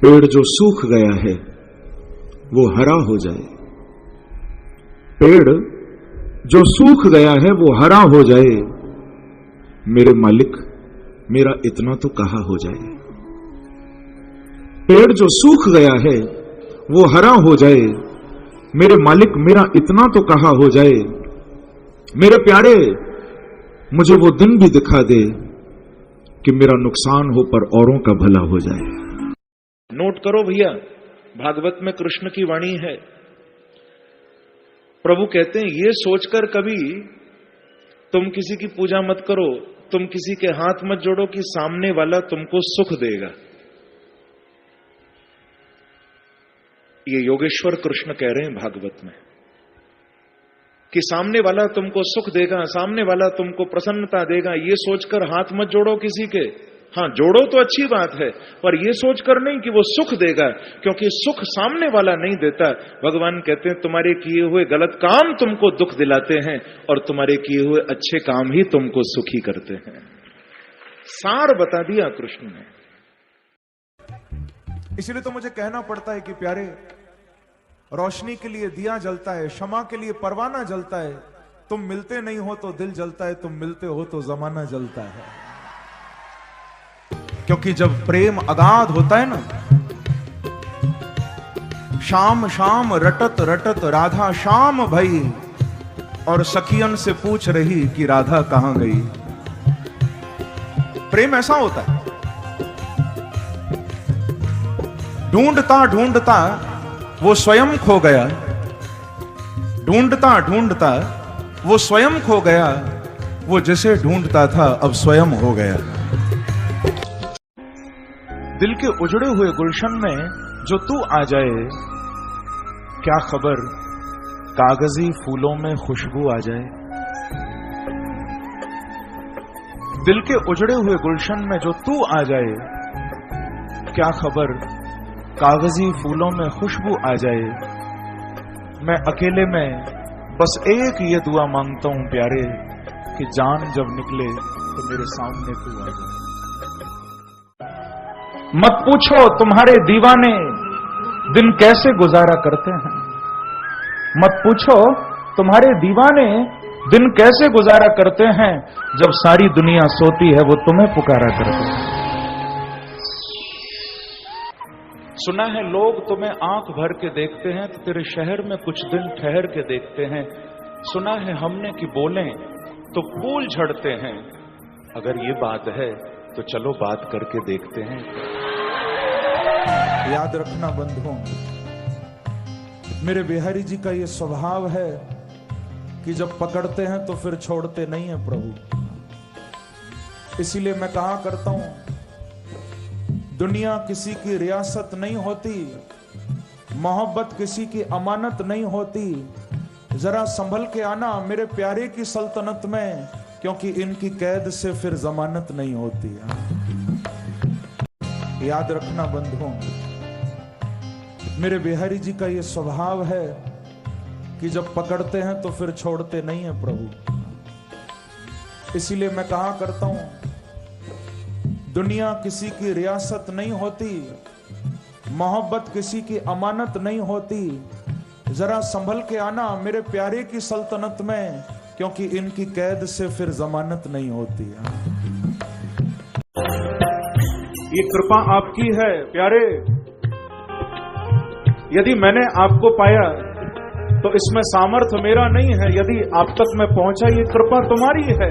पेड़ जो सूख गया है वो हरा हो जाए। पेड़ जो सूख गया है वो हरा हो जाए। मेरे मालिक मेरा इतना तो कहा हो जाए। पेड़ जो सूख गया है वो हरा हो जाए। मेरे मालिक मेरा इतना तो कहा हो जाए। मेरे प्यारे मुझे वो दिन भी दिखा दे कि मेरा नुकसान हो पर औरों का भला हो जाए। नोट करो भैया, भागवत में कृष्ण की वाणी है। प्रभु कहते हैं ये सोचकर कभी तुम किसी की पूजा मत करो, तुम किसी के हाथ मत जोड़ो कि सामने वाला तुमको सुख देगा। ये योगेश्वर कृष्ण कह रहे हैं भागवत में कि सामने वाला तुमको सुख देगा, सामने वाला तुमको प्रसन्नता देगा। ये सोचकर हाथ मत जोड़ो किसी के। हाँ, जोड़ो तो अच्छी बात है, पर ये सोचकर नहीं कि वो सुख देगा, क्योंकि सुख सामने वाला नहीं देता। भगवान कहते हैं तुम्हारे किए हुए गलत काम तुमको दुख दिलाते हैं और तुम्हारे किए हुए अच्छे काम ही तुमको सुखी करते हैं। सार बता दिया कृष्ण ने। इसलिए तो मुझे कहना पड़ता है कि प्यारे, रोशनी के लिए दिया जलता है, क्षमा के लिए परवाना जलता है। तुम मिलते नहीं हो तो दिल जलता है, तुम मिलते हो तो जमाना जलता है। क्योंकि जब प्रेम अगाध होता है ना, शाम शाम रटत रटत राधा शाम भई, और सखियन से पूछ रही कि राधा कहां गई। प्रेम ऐसा होता है, ढूंढता ढूंढता वो स्वयं खो गया, ढूंढता ढूंढता वो स्वयं खो गया, वो जिसे ढूंढता था अब स्वयं हो गया। दिल के उजड़े हुए गुलशन में जो तू आ जाए, क्या खबर कागजी फूलों में खुशबू आ जाए। दिल के उजड़े हुए गुलशन में जो तू आ जाए, क्या खबर कागजी फूलों में खुशबू आ जाए। मैं अकेले में बस एक ये दुआ मांगता हूं प्यारे, कि जान जब निकले तो मेरे सामने तू आ जाए। मत पूछो तुम्हारे दीवाने दिन कैसे गुजारा करते हैं। मत पूछो तुम्हारे दीवाने दिन कैसे गुजारा करते हैं, जब सारी दुनिया सोती है वो तुम्हें पुकारा करते हैं। सुना है लोग तुम्हें आंख भर के देखते हैं तो तेरे शहर में कुछ दिन ठहर के देखते हैं। सुना है हमने कि बोलें तो फूल झड़ते हैं। अगर ये बात है तो चलो बात करके देखते हैं। याद रखना बंधुओं, मेरे बिहारी जी का ये स्वभाव है कि जब पकड़ते हैं तो फिर छोड़ते नहीं है प्रभु। इसीलिए मैं कहा करता हूं, दुनिया किसी की रियासत नहीं होती, मोहब्बत किसी की अमानत नहीं होती। जरा संभल के आना मेरे प्यारे की सल्तनत में, क्योंकि इनकी कैद से फिर जमानत नहीं होती। याद रखना बंधुओं, मेरे बिहारी जी का यह स्वभाव है कि जब पकड़ते हैं तो फिर छोड़ते नहीं है प्रभु। इसीलिए मैं कहा करता हूं, दुनिया किसी की रियासत नहीं होती, मोहब्बत किसी की अमानत नहीं होती। जरा संभल के आना मेरे प्यारे की सल्तनत में, क्योंकि इनकी कैद से फिर जमानत नहीं होती। ये कृपा आपकी है प्यारे। यदि मैंने आपको पाया तो इसमें सामर्थ्य मेरा नहीं है, यदि आप तक मैं पहुंचा ये कृपा तुम्हारी है।